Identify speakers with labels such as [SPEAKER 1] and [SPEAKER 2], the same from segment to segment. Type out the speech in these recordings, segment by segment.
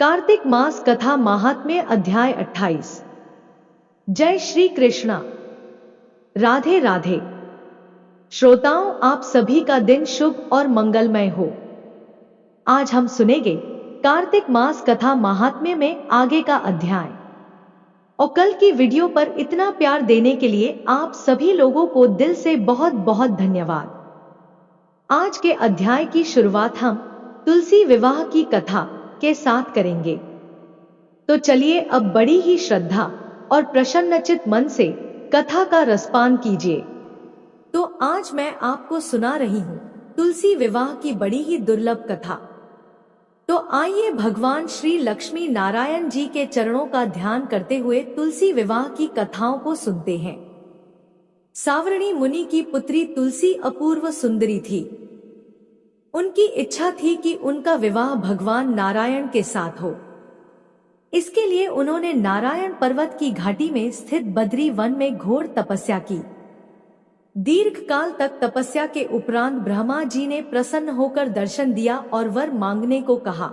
[SPEAKER 1] कार्तिक मास कथा महात्म्य अध्याय 28। जय श्री कृष्णा। राधे राधे। श्रोताओं, आप सभी का दिन शुभ और मंगलमय हो। आज हम सुनेंगे कार्तिक मास कथा महात्म्य में आगे का अध्याय। और कल की वीडियो पर इतना प्यार देने के लिए आप सभी लोगों को दिल से बहुत बहुत धन्यवाद। आज के अध्याय की शुरुआत हम तुलसी विवाह की कथा के साथ करेंगे। तो चलिए अब बड़ी ही श्रद्धा और प्रसन्नचित मन से कथा का रसपान कीजिए। तो आज मैं आपको सुना रही हूँ तुलसी विवाह की बड़ी ही दुर्लभ कथा। तो आइए भगवान श्री लक्ष्मी नारायण जी के चरणों का ध्यान करते हुए तुलसी विवाह की कथाओं को सुनते हैं। सावरणी मुनि की पुत्री तुलसी अपूर्व सुंदरी थी। उनकी इच्छा थी कि उनका विवाह भगवान नारायण के साथ हो। इसके लिए उन्होंने नारायण पर्वत की घाटी में स्थित बद्री वन में घोर तपस्या की। दीर्घ काल तक तपस्या के उपरांत ब्रह्मा जी ने प्रसन्न होकर दर्शन दिया और वर मांगने को कहा।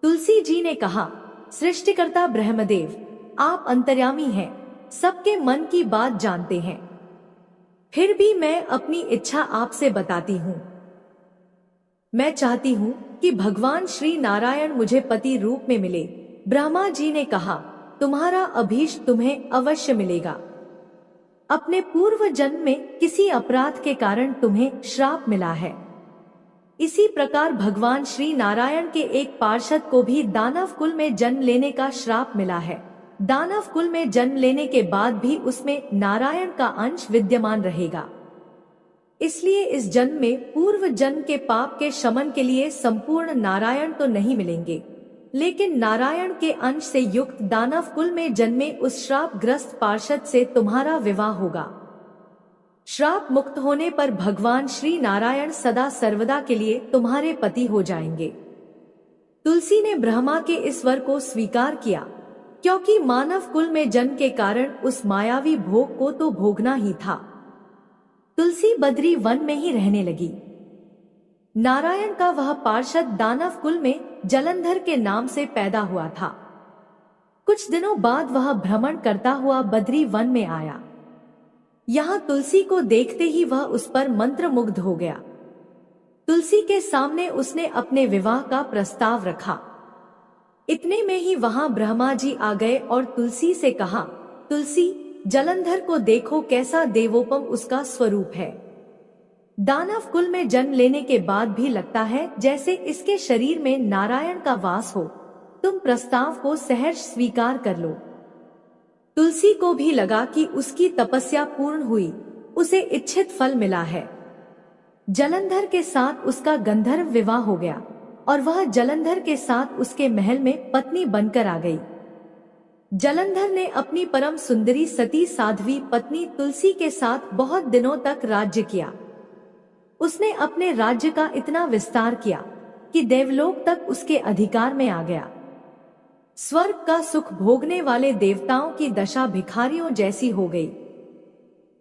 [SPEAKER 1] तुलसी जी ने कहा, सृष्टिकर्ता ब्रह्मदेव, आप अंतर्यामी हैं, सबके मन की बात जानते हैं। फिर भी मैं अपनी इच्छा आपसे बताती हूँ। मैं चाहती हूँ कि भगवान श्री नारायण मुझे पति रूप में मिले। ब्रह्मा जी ने कहा, तुम्हारा अभीष्ट तुम्हें अवश्य मिलेगा। अपने पूर्व जन्म में किसी अपराध के कारण तुम्हें श्राप मिला है। इसी प्रकार भगवान श्री नारायण के एक पार्षद को भी दानव कुल में जन्म लेने का श्राप मिला है। दानव कुल में जन्म लेने के बाद भी उसमें नारायण का अंश विद्यमान रहेगा। इसलिए इस जन्म में पूर्व जन्म के पाप के शमन के लिए संपूर्ण नारायण तो नहीं मिलेंगे, लेकिन नारायण के अंश से युक्त दानव कुल में जन्मे उस श्राप ग्रस्त पार्षद से तुम्हारा विवाह होगा। श्राप मुक्त होने पर भगवान श्री नारायण सदा सर्वदा के लिए तुम्हारे पति हो जाएंगे। तुलसी ने ब्रह्मा के इस वर को स्वीकार किया, क्योंकि मानव कुल में जन्म के कारण उस मायावी भोग को तो भोगना ही था। तुलसी बद्री वन में ही रहने लगी। नारायण का वह पार्षद दानव कुल में जलंधर के नाम से पैदा हुआ था। कुछ दिनों बाद वह भ्रमण करता हुआ बद्री वन में आया। यहाँ तुलसी को देखते ही वह उस पर मंत्रमुग्ध हो गया। तुलसी के सामने उसने अपने विवाह का प्रस्ताव रखा। इतने में ही वहां ब्रह्मा जी आ गए और तुलसी से कहा, तुलसी, जलंधर को देखो, कैसा देवोपम उसका स्वरूप है। दानव कुल में जन्म लेने के बाद भी लगता है जैसे इसके शरीर में नारायण का वास हो। तुम प्रस्ताव को सहर्ष स्वीकार कर लो। तुलसी को भी लगा कि उसकी तपस्या पूर्ण हुई, उसे इच्छित फल मिला है। जलंधर के साथ उसका गंधर्व विवाह हो गया और वह जलंधर के साथ उसके महल में पत्नी बनकर आ गई। जलंधर ने अपनी परम सुंदरी सती साध्वी पत्नी तुलसी के साथ बहुत दिनों तक राज्य किया। उसने अपने राज्य का इतना विस्तार किया कि देवलोक तक उसके अधिकार में आ गया। स्वर्ग का सुख भोगने वाले देवताओं की दशा भिखारियों जैसी हो गई।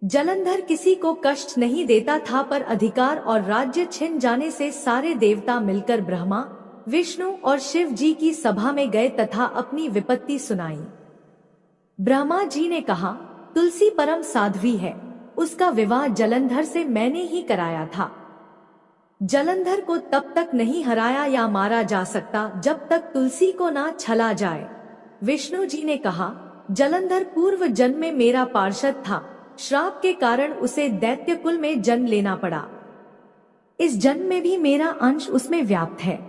[SPEAKER 1] जलंधर किसी को कष्ट नहीं देता था, पर अधिकार और राज्य छिन जाने से सारे देवता मिलकर ब्रह्मा, विष्णु और शिव जी की सभा में गए तथा अपनी विपत्ति सुनाई। ब्रह्मा जी ने कहा, तुलसी परम साध्वी है, उसका विवाह जलंधर से मैंने ही कराया था। जलंधर को तब तक नहीं हराया या मारा जा सकता जब तक तुलसी को ना छला जाए। विष्णु जी ने कहा, जलंधर पूर्व जन्म में मेरा पार्षद था, श्राप के कारण उसे दैत्य कुल में जन्म लेना पड़ा। इस जन्म में भी मेरा अंश उसमें व्याप्त है।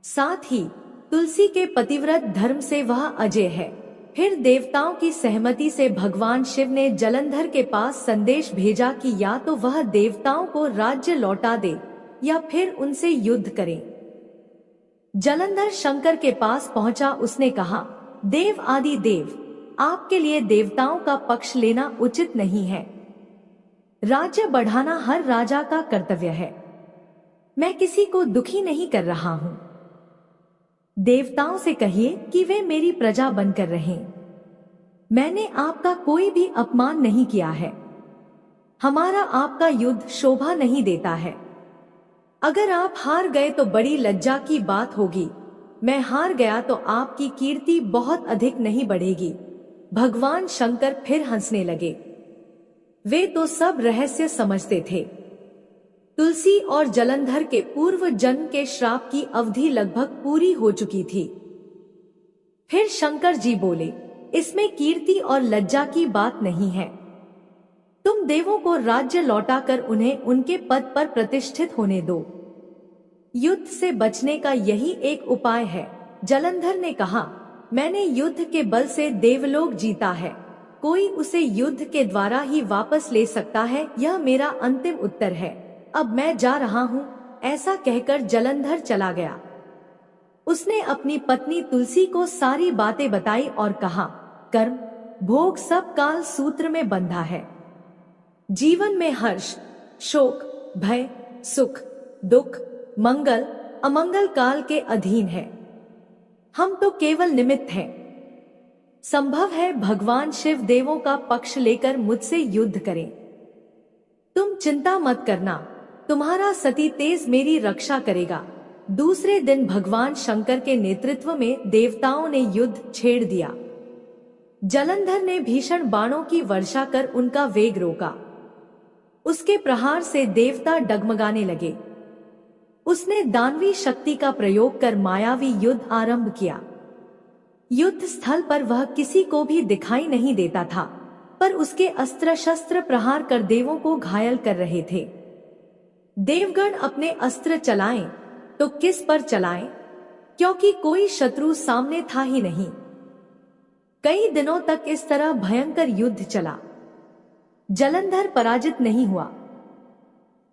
[SPEAKER 1] साथ ही तुलसी के पतिव्रत धर्म से वह अजय है। फिर देवताओं की सहमति से भगवान शिव ने जलंधर के पास संदेश भेजा कि या तो वह देवताओं को राज्य लौटा दे या फिर उनसे युद्ध करे। जलंधर शंकर के पास पहुंचा। उसने कहा, देव आदि देव, आपके लिए देवताओं का पक्ष लेना उचित नहीं है। राज्य बढ़ाना हर राजा का कर्तव्य है। मैं किसी को दुखी नहीं कर रहा हूँ। देवताओं से कहिए कि वे मेरी प्रजा बनकर रहें। मैंने आपका कोई भी अपमान नहीं किया है। हमारा आपका युद्ध शोभा नहीं देता है। अगर आप हार गए तो बड़ी लज्जा की बात होगी। मैं हार गया तो आपकी कीर्ति बहुत अधिक नहीं बढ़ेगी। भगवान शंकर फिर हंसने लगे। वे तो सब रहस्य समझते थे। तुलसी और जलंधर के पूर्व जन्म के श्राप की अवधि लगभग पूरी हो चुकी थी। फिर शंकर जी बोले, इसमें कीर्ति और लज्जा की बात नहीं है। तुम देवों को राज्य लौटाकर उन्हें उनके पद पर प्रतिष्ठित होने दो। युद्ध से बचने का यही एक उपाय है। जलंधर ने कहा, मैंने युद्ध के बल से देवलोक जीता है। कोई उसे युद्ध के द्वारा ही वापस ले सकता है, यह मेरा अंतिम उत्तर है। अब मैं जा रहा हूँ। ऐसा कहकर जलंधर चला गया। उसने अपनी पत्नी तुलसी को सारी बातें बताई और कहा, कर्म भोग सब काल सूत्र में बंधा है। जीवन में हर्ष, शोक, भय, सुख, दुख, मंगल, अमंगल काल के अधीन है। हम तो केवल निमित्त हैं। संभव है भगवान शिव देवों का पक्ष लेकर मुझसे युद्ध करें। तुम चिंता मत करना, तुम्हारा सती तेज मेरी रक्षा करेगा। दूसरे दिन भगवान शंकर के नेतृत्व में देवताओं ने युद्ध छेड़ दिया। जलंधर ने भीषण बाणों की वर्षा कर उनका वेग रोका। उसके प्रहार से देवता डगमगाने लगे। उसने दानवी शक्ति का प्रयोग कर मायावी युद्ध आरंभ किया। युद्ध स्थल पर वह किसी को भी दिखाई नहीं देता था, पर उसके अस्त्र शस्त्र प्रहार कर देवों को घायल कर रहे थे। देवगण अपने अस्त्र चलाएं तो किस पर चलाएं, क्योंकि कोई शत्रु सामने था ही नहीं। कई दिनों तक इस तरह भयंकर युद्ध चला। जलंधर पराजित नहीं हुआ।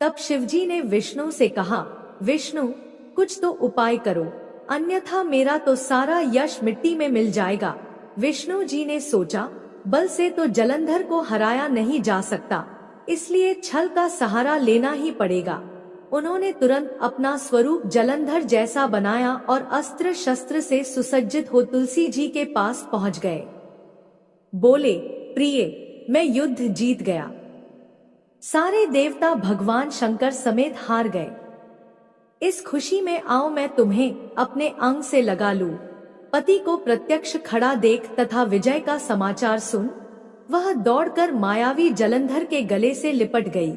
[SPEAKER 1] तब शिवजी ने विष्णु से कहा, विष्णु कुछ तो उपाय करो, अन्यथा मेरा तो सारा यश मिट्टी में मिल जाएगा। विष्णु जी ने सोचा, बल से तो जलंधर को हराया नहीं जा सकता, इसलिए छल का सहारा लेना ही पड़ेगा। उन्होंने तुरंत अपना स्वरूप जलंधर जैसा बनाया और अस्त्र शस्त्र से सुसज्जित हो तुलसी जी के पास पहुंच गए। बोले, प्रिय, मैं युद्ध जीत गया। सारे देवता भगवान शंकर समेत हार गए। इस खुशी में आओ मैं तुम्हें अपने अंग से लगा लूं। पति को प्रत्यक्ष खड़ा देख तथा विजय का समाचार सुन वह दौड़कर मायावी जलंधर के गले से लिपट गई।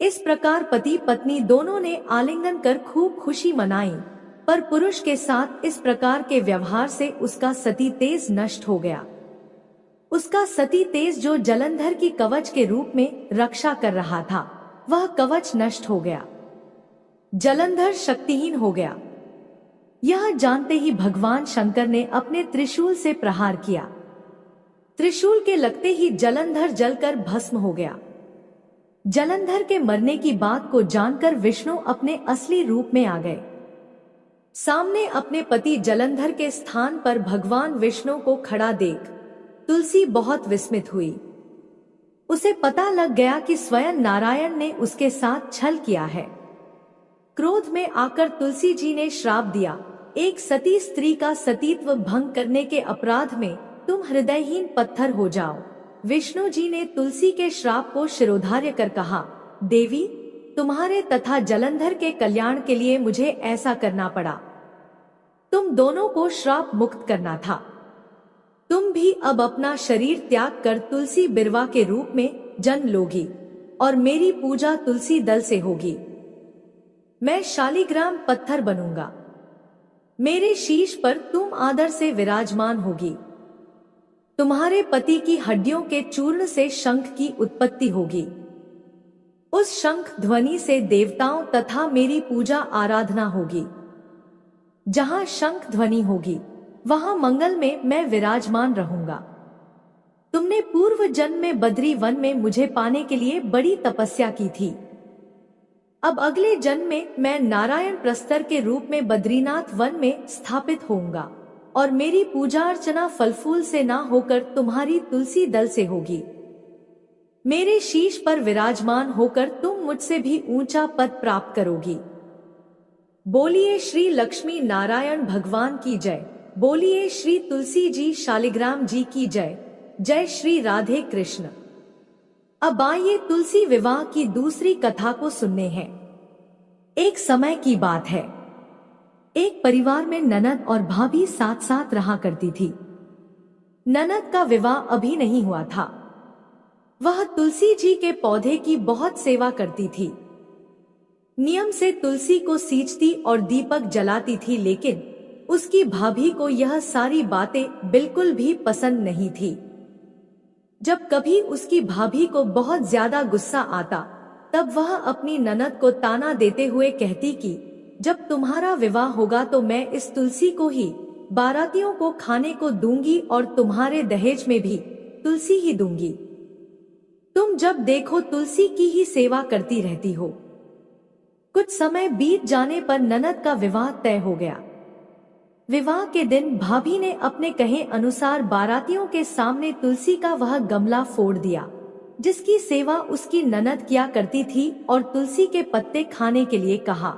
[SPEAKER 1] इस प्रकार पति पत्नी दोनों ने आलिंगन कर खूब खुशी मनाई, पर पुरुष के साथ इस प्रकार के व्यवहार से उसका सती तेज नष्ट हो गया। उसका सती तेज जो जलंधर की कवच के रूप में रक्षा कर रहा था, वह कवच नष्ट हो गया। जलंधर शक्तिहीन हो गया। यह जानते ही भगवान शंकर ने अपने त्रिशूल से प्रहार किया। त्रिशूल के लगते ही जलंधर जलकर भस्म हो गया। जलंधर के मरने की बात को जानकर विष्णु अपने असली रूप में आ गए। सामने अपने पति जलंधर के स्थान पर भगवान विष्णु को खड़ा देख तुलसी बहुत विस्मित हुई। उसे पता लग गया कि स्वयं नारायण ने उसके साथ छल किया है। क्रोध में आकर तुलसी जी ने श्राप दिया, एक सती स्त्री का सतीत्व भंग करने के अपराध में तुम हृदयहीन पत्थर हो जाओ। विष्णु जी ने तुलसी के श्राप को शिरोधार्य कर कहा, देवी, तुम्हारे तथा जलंधर के कल्याण के लिए मुझे ऐसा करना पड़ा। तुम दोनों को श्राप मुक्त करना था। तुम भी अब अपना शरीर त्याग कर तुलसी बिरवा के रूप में जन्म लोगी और मेरी पूजा तुलसी दल से होगी। मैं शालिग्राम पत्थर बनूंगा। मेरे शीश पर तुम आदर से विराजमान होगी। तुम्हारे पति की हड्डियों के चूर्ण से शंख की उत्पत्ति होगी। उस शंख ध्वनि से देवताओं तथा मेरी पूजा आराधना होगी। जहां शंख ध्वनि होगी वहां मंगल में मैं विराजमान रहूंगा। तुमने पूर्व जन्म में बद्री वन में मुझे पाने के लिए बड़ी तपस्या की थी। अब अगले जन्म में मैं नारायण प्रस्तर के रूप में बद्रीनाथ वन में स्थापित होऊंगा और मेरी पूजा अर्चना फल फूल से ना होकर तुम्हारी तुलसी दल से होगी। मेरे शीश पर विराजमान होकर तुम मुझसे भी ऊंचा पद प्राप्त करोगी। बोलिए श्री लक्ष्मी नारायण भगवान की जय। बोलिए श्री तुलसी जी शालिग्राम जी की जय। जय श्री राधे कृष्ण। अब आइए तुलसी विवाह की दूसरी कथा को सुनने हैं। एक समय की बात है। एक परिवार में ननद और भाभी साथ साथ रहा करती थी। ननद का विवाह अभी नहीं हुआ था। वह तुलसी जी के पौधे की बहुत सेवा करती थी। नियम से तुलसी को सींचती और दीपक जलाती थी, लेकिन उसकी भाभी को यह सारी बातें बिल्कुल भी पसंद नहीं थी। जब कभी उसकी भाभी को बहुत ज्यादा गुस्सा आता, तब वह अपनी ननद को ताना देते हुए कहती कि जब तुम्हारा विवाह होगा तो मैं इस तुलसी को ही बारातियों को खाने को दूंगी और तुम्हारे दहेज में भी तुलसी ही दूंगी। तुम जब देखो तुलसी की ही सेवा करती रहती हो। कुछ समय बीत जाने पर ननद का विवाह तय हो गया। विवाह के दिन भाभी ने अपने कहे अनुसार बारातियों के सामने तुलसी का वह गमला फोड़ दिया जिसकी सेवा उसकी ननद किया करती थी, और तुलसी के पत्ते खाने के लिए कहा।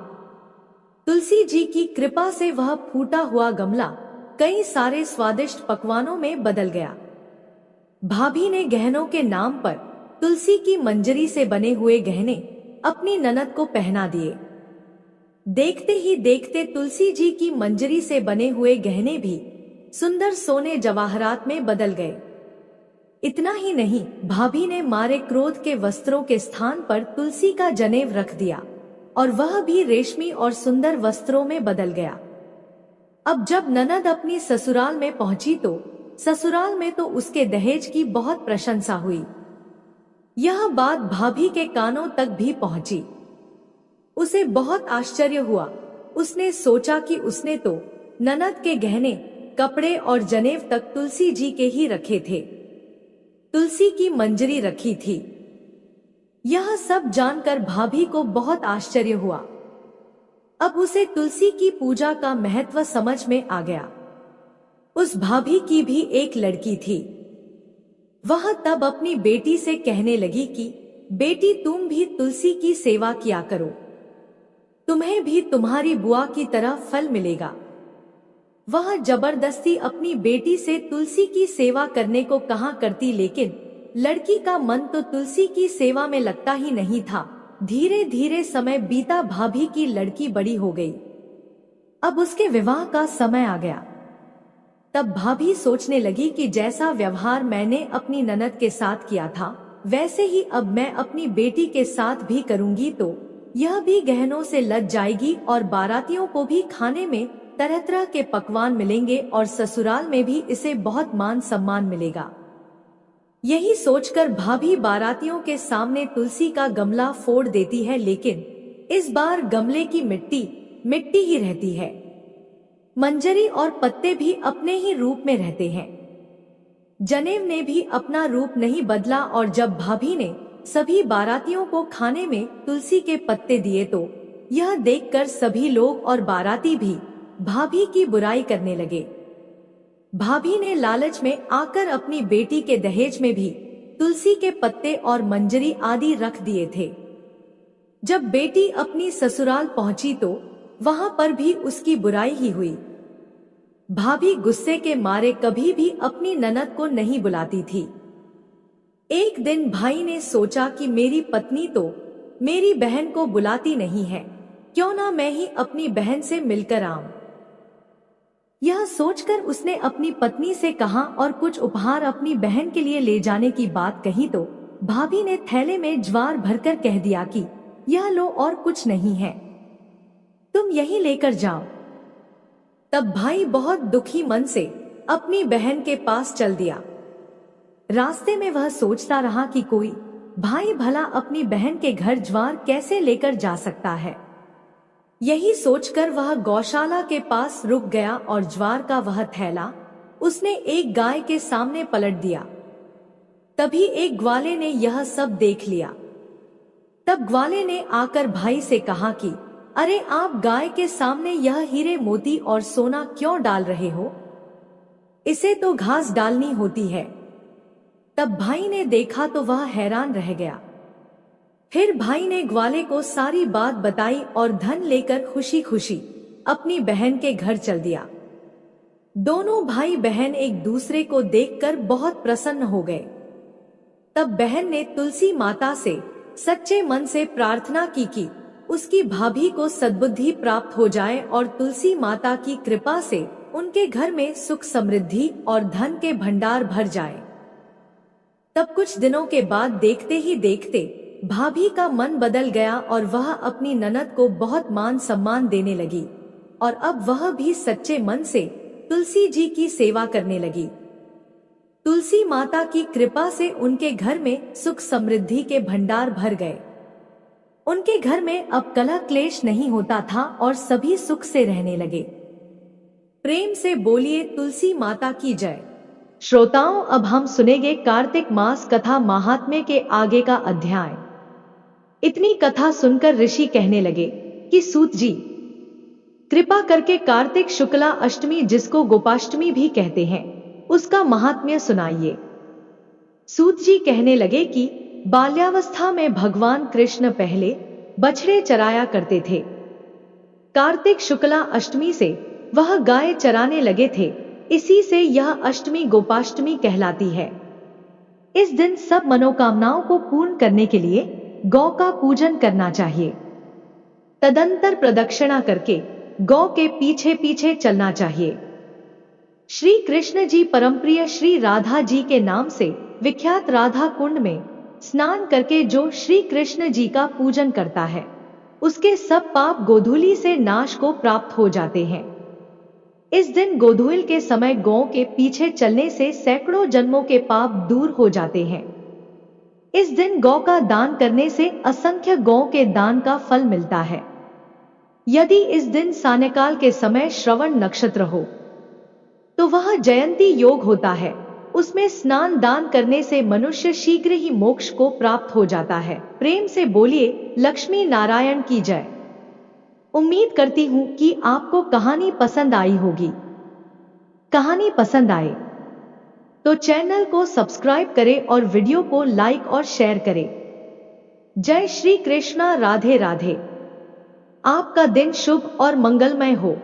[SPEAKER 1] तुलसी जी की कृपा से वह फूटा हुआ गमला कई सारे स्वादिष्ट पकवानों में बदल गया। भाभी ने गहनों के नाम पर तुलसी की मंजरी से बने हुए गहने अपनी ननद को पहना दिए। देखते ही देखते तुलसी जी की मंजरी से बने हुए गहने भी सुंदर सोने जवाहरात में बदल गए। इतना ही नहीं, भाभी ने मारे क्रोध के वस्त्रों के स्थान पर तुलसी का जनेव रख दिया और वह भी रेशमी और सुंदर वस्त्रों में बदल गया। अब जब ननद अपनी ससुराल में पहुंची तो ससुराल में तो उसके दहेज की बहुत प्रशंसा हुई। यह बात भाभी के कानों तक भी पहुंची। उसे बहुत आश्चर्य हुआ। उसने सोचा कि उसने तो ननद के गहने, कपड़े और जनेव तक तुलसी जी के ही रखे थे, तुलसी की मंजरी रखी थी। यह सब जानकर भाभी को बहुत आश्चर्य हुआ। अब उसे तुलसी की पूजा का महत्व समझ में आ गया। उस भाभी की भी एक लड़की थी। वह तब अपनी बेटी से कहने लगी कि बेटी, तुम भी तुलसी की सेवा किया करो, तुम्हें भी तुम्हारी बुआ की तरह फल मिलेगा। वह जबरदस्ती अपनी बेटी से तुलसी की सेवा करने को कहा करती, लेकिन लड़की का मन तो तुलसी की सेवा में लगता ही नहीं था। धीरे धीरे समय बीता, भाभी की लड़की बड़ी हो गई। अब उसके विवाह का समय आ गया। तब भाभी सोचने लगी कि जैसा व्यवहार मैंने अपनी ननद के साथ किया था, वैसे ही अब मैं अपनी बेटी के साथ भी करूंगी, तो यह भी गहनों से लद जाएगी और बारातियों को भी खाने में तरह तरह के पकवान मिलेंगे और ससुराल में भी इसे बहुत मान सम्मान मिलेगा। यही सोचकर भाभी बारातियों के सामने तुलसी का गमला फोड़ देती है, लेकिन इस बार गमले की मिट्टी मिट्टी ही रहती है। मंजरी और पत्ते भी अपने ही रूप में रहते हैं। जनेव ने भी अपना रूप नहीं बदला, और जब भाभी ने सभी बारातियों को खाने में तुलसी के पत्ते दिए तो यह देखकर सभी लोग और बाराती भी भाभी की बुराई करने लगे। भाभी ने लालच में आकर अपनी बेटी के दहेज में भी तुलसी के पत्ते और मंजरी आदि रख दिए थे। जब बेटी अपनी ससुराल पहुंची तो वहां पर भी उसकी बुराई ही हुई। भाभी गुस्से के मारे कभी भी अपनी ननद को नहीं बुलाती थी। एक दिन भाई ने सोचा कि मेरी पत्नी तो मेरी बहन को बुलाती नहीं है, क्यों ना मैं ही अपनी बहन से मिलकर आऊं। यह सोचकर उसने अपनी पत्नी से कहा और कुछ उपहार अपनी बहन के लिए ले जाने की बात कही तो भाभी ने थैले में ज्वार भरकर कह दिया कि यह लो और कुछ नहीं है, तुम यही लेकर जाओ। तब भाई बहुत दुखी मन से अपनी बहन के पास चल दिया। रास्ते में वह सोचता रहा कि कोई भाई भला अपनी बहन के घर ज्वार कैसे लेकर जा सकता है। यही सोचकर वह गौशाला के पास रुक गया और ज्वार का वह थैला उसने एक गाय के सामने पलट दिया। तभी एक ग्वाले ने यह सब देख लिया। तब ग्वाले ने आकर भाई से कहा कि अरे, आप गाय के सामने यह हीरे मोती और सोना क्यों डाल रहे हो? इसे तो घास डालनी होती है। तब भाई ने देखा तो वह हैरान रह गया। फिर भाई ने ग्वाले को सारी बात बताई और धन लेकर खुशी खुशी अपनी बहन के घर चल दिया। दोनों भाई बहन एक दूसरे को देखकर बहुत प्रसन्न हो गए। तब बहन ने तुलसी माता से सच्चे मन से प्रार्थना की कि उसकी भाभी को सद्बुद्धि प्राप्त हो जाए और तुलसी माता की कृपा से उनके घर में सुख समृद्धि और धन के भंडार भर जाए। तब कुछ दिनों के बाद देखते ही देखते भाभी का मन बदल गया और वह अपनी ननद को बहुत मान सम्मान देने लगी और अब वह भी सच्चे मन से तुलसी जी की सेवा करने लगी। तुलसी माता की कृपा से उनके घर में सुख समृद्धि के भंडार भर गए। उनके घर में अब कलह क्लेश नहीं होता था और सभी सुख से रहने लगे। प्रेम से बोलिए तुलसी माता की जय। श्रोताओं, अब हम सुनेंगे कार्तिक मास कथा महात्म्य के आगे का अध्याय। इतनी कथा सुनकर ऋषि कहने लगे कि सूत जी, कृपा करके कार्तिक शुक्ला अष्टमी, जिसको गोपाष्टमी भी कहते हैं, उसका महात्म्य सुनाइए। सूत जी कहने लगे कि बाल्यावस्था में भगवान कृष्ण पहले बछड़े चराया करते थे। कार्तिक शुक्ला अष्टमी से वह गाय चराने लगे थे, इसी से यह अष्टमी गोपाष्टमी कहलाती है। इस दिन सब मनोकामनाओं को पूर्ण करने के लिए गौ का पूजन करना चाहिए। तदंतर प्रदक्षिणा करके गौ के पीछे पीछे चलना चाहिए। श्री कृष्ण जी परमप्रिय श्री राधा जी के नाम से विख्यात राधा कुंड में स्नान करके जो श्री कृष्ण जी का पूजन करता है, उसके सब पाप गोधूली से नाश को प्राप्त हो जाते हैं। इस दिन गोधूल के समय गौ के पीछे चलने से सैकड़ों जन्मों के पाप दूर हो जाते हैं। इस दिन गौ का दान करने से असंख्य गौ के दान का फल मिलता है। यदि इस दिन सायंकाल के समय श्रवण नक्षत्र हो तो वह जयंती योग होता है। उसमें स्नान दान करने से मनुष्य शीघ्र ही मोक्ष को प्राप्त हो जाता है। प्रेम से बोलिए लक्ष्मी नारायण की जय। उम्मीद करती हूं कि आपको कहानी पसंद आई होगी। कहानी पसंद आए तो चैनल को सब्सक्राइब करें और वीडियो को लाइक और शेयर करें। जय श्री कृष्णा। राधे राधे। आपका दिन शुभ और मंगलमय हो।